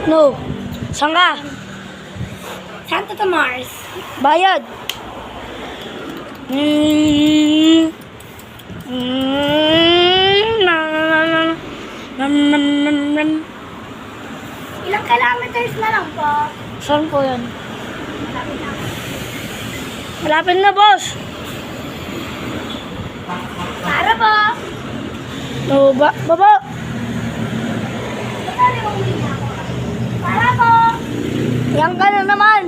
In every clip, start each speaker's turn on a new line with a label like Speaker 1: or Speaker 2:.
Speaker 1: No. Saan ka?
Speaker 2: Santo Tomas.
Speaker 1: Bayad.
Speaker 2: Ilang kilometers na lang po?
Speaker 1: Saan po yan? Malapit na, boss.
Speaker 2: Para po.
Speaker 1: No, baba.
Speaker 2: Para po.
Speaker 1: Yan ka na naman.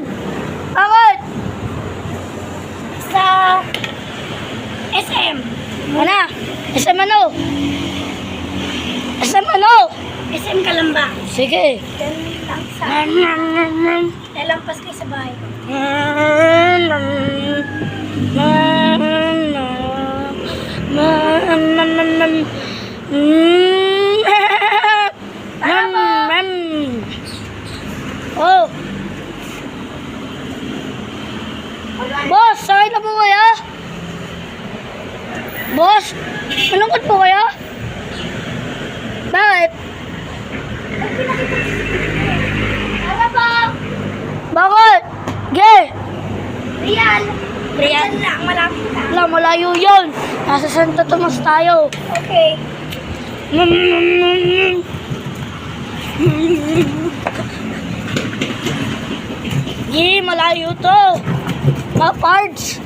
Speaker 1: Bakit?
Speaker 2: Sa SM.
Speaker 1: Ano? SM ano? SM ano?
Speaker 2: SM Kalamba.
Speaker 1: Sige.
Speaker 2: Then lang sa... Lalampas kayo sa bahay.
Speaker 1: Oh. Boss, sakay na po kaya? Boss, malungkot po kaya? Bakit?
Speaker 2: Para po.
Speaker 1: Bakit? Ge!
Speaker 2: Real. Real lang. Malapit lang.
Speaker 1: Wala, malayo yun. Nasa Santo Tomas tayo.
Speaker 2: Okay.
Speaker 1: Ge, malayo to. Mga parts.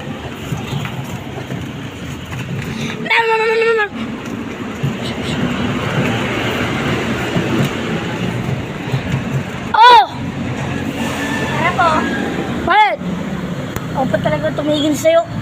Speaker 1: Oh!
Speaker 2: Para po.
Speaker 1: Bakit? Ako pa talaga tumigil sa'yo.